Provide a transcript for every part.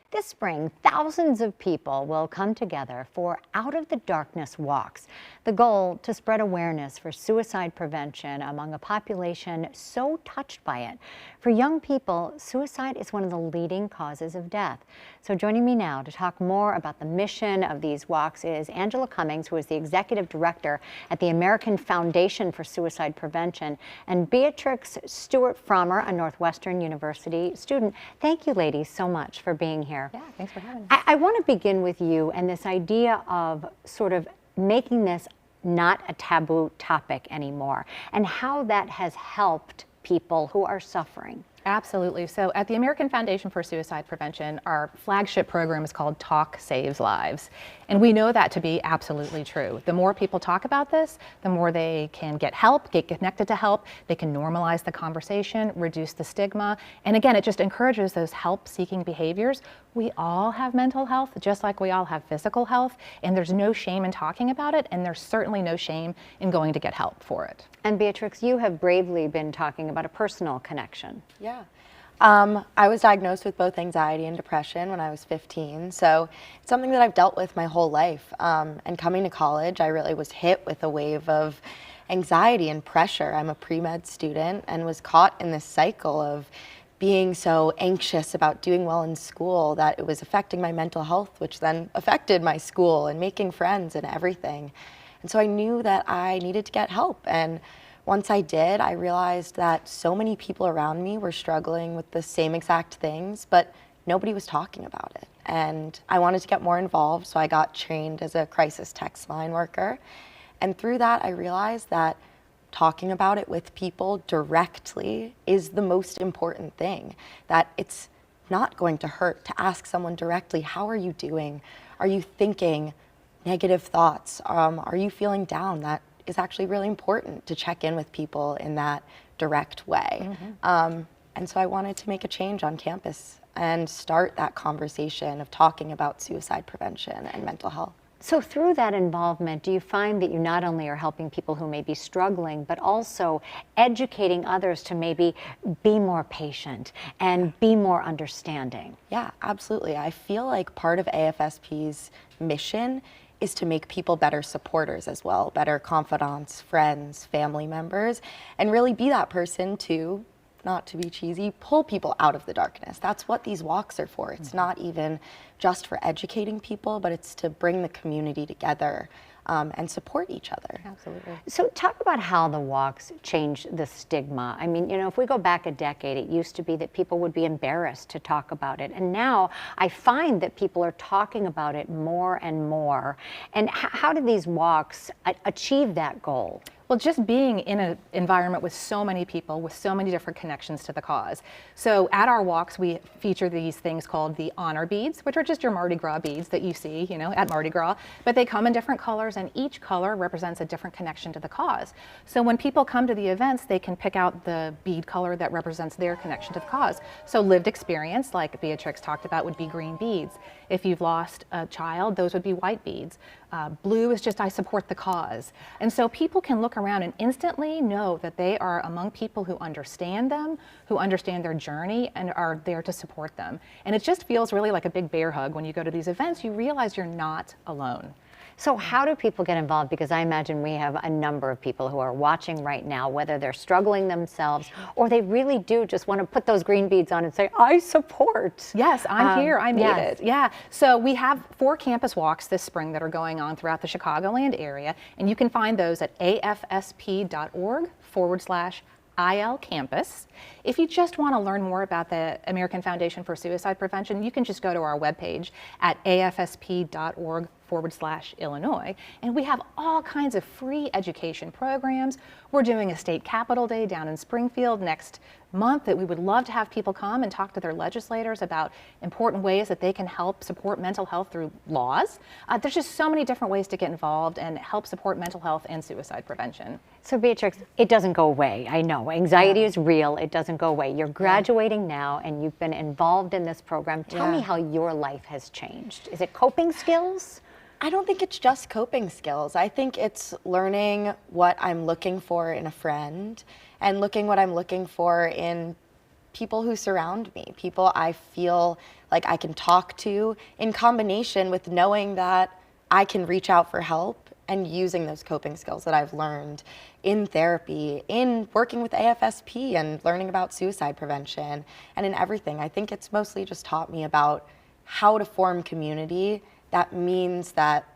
This spring, thousands of people will come together for Out of the Darkness walks. The goal, to spread awareness for suicide prevention among a population so touched by it. For young people, suicide is one of the leading causes of death. So joining me now to talk more about the mission of these walks is Angela Cummings, who is the executive director at the American Foundation for Suicide Prevention, and Beatrix Stewart-Frommer, a Northwestern University student. Thank you, ladies, so much for being here. Yeah, thanks for having me. I want to begin with you and this idea of sort of making this not a taboo topic anymore, and how that has helped people who are suffering. Absolutely. So at the American Foundation for Suicide Prevention, our flagship program is called Talk Saves Lives. And we know that to be absolutely true. The more people talk about this, the more they can get help, get connected to help. They can normalize the conversation, reduce the stigma. And again, it just encourages those help-seeking behaviors. We all have mental health, just like we all have physical health. And there's no shame in talking about it. And there's certainly no shame in going to get help for it. And Beatrix, you have bravely been talking about a personal connection. Yeah. I was diagnosed with both anxiety and depression when I was 15, so it's something that I've dealt with my whole life. And coming to college, I really was hit with a wave of anxiety and pressure. I'm a pre-med student and was caught in this cycle of being so anxious about doing well in school that it was affecting my mental health, which then affected my school and making friends and everything. And so I knew that I needed to get help. And once I did, I realized that so many people around me were struggling with the same exact things, but nobody was talking about it. And I wanted to get more involved, so I got trained as a crisis text line worker. And through that, I realized that talking about it with people directly is the most important thing, that it's not going to hurt to ask someone directly, how are you doing? Are you thinking negative thoughts? Are you feeling down? That is actually really important to check in with people in that direct way. Mm-hmm. And so I wanted to make a change on campus and start that conversation of talking about suicide prevention and mental health. So through that involvement, do you find that you not only are helping people who may be struggling, but also educating others to maybe be more patient and be more understanding? Yeah, absolutely. I feel like part of AFSP's mission is to make people better supporters as well, better confidants, friends, family members, and really be that person to, not to be cheesy, pull people out of the darkness. That's what these walks are for. It's not even just for educating people, but it's to bring the community together and support each other. Absolutely. So talk about how the walks changed the stigma. I mean, you know, if we go back a decade, it used to be that people would be embarrassed to talk about it. And now I find that people are talking about it more and more. And how do these walks achieve that goal? Well, just being in an environment with so many people, with so many different connections to the cause. So at our walks, we feature these things called the honor beads, which are just your Mardi Gras beads that you see, you know, at Mardi Gras. But they come in different colors, and each color represents a different connection to the cause. So when people come to the events, they can pick out the bead color that represents their connection to the cause. So lived experience, like Beatrix talked about, would be green beads. If you've lost a child, those would be white beads. Blue is just, I support the cause. And so people can look around and instantly know that they are among people who understand them, who understand their journey, and are there to support them. And it just feels really like a big bear hug when you go to these events. You realize you're not alone. So how do people get involved? Because I imagine we have a number of people who are watching right now, whether they're struggling themselves or they really do just want to put those green beads on and say, I support. Yes, I'm here, I made yes. it. Yeah, so we have 4 campus walks this spring that are going on throughout the Chicagoland area, and you can find those at afsp.org/IL Campus. If you just want to learn more about the American Foundation for Suicide Prevention, you can just go to our webpage at afsp.org/Illinois, and we have all kinds of free education programs. We're doing a state capitol day down in Springfield next month that we would love to have people come and talk to their legislators about important ways that they can help support mental health through laws. There's just so many different ways to get involved and help support mental health and suicide prevention. So Beatrix, it doesn't go away. I know anxiety is real. It doesn't go away. You're graduating now and you've been involved in this program. Tell me how your life has changed. Is it coping skills? I don't think it's just coping skills. I think it's learning what I'm looking for in a friend and what I'm looking for in people who surround me, people I feel like I can talk to, in combination with knowing that I can reach out for help and using those coping skills that I've learned in therapy, in working with AFSP and learning about suicide prevention, and in everything. I think it's mostly just taught me about how to form community that means that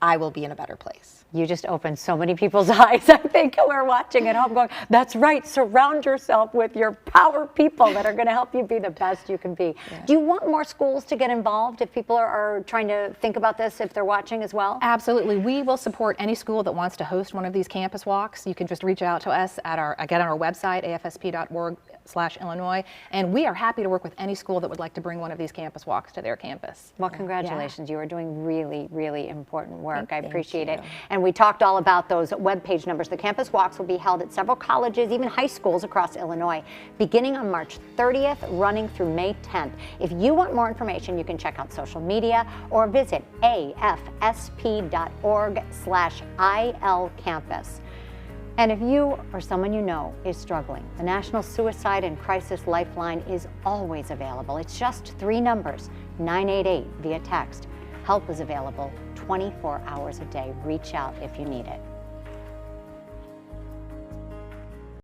I will be in a better place. You just opened so many people's eyes, I think, who are watching at home going, that's right, surround yourself with your power people that are going to help you be the best you can be. Yeah. Do you want more schools to get involved if people are trying to think about this, if they're watching as well? Absolutely. We will support any school that wants to host one of these campus walks. You can just reach out to us at on our website, afsp.org/Illinois, and we are happy to work with any school that would like to bring one of these campus walks to their campus. Well, congratulations. You are doing really, really important work. I appreciate it. you. And we talked all about those webpage numbers. The campus walks will be held at several colleges, even high schools across Illinois, beginning on March 30th, running through May 10th. If you want more information, you can check out social media or visit afsp.org/ILcampus. And if you or someone you know is struggling, the National Suicide and Crisis Lifeline is always available. It's just 3 numbers, 988 via text. Help is available 24 hours a day. Reach out if you need it.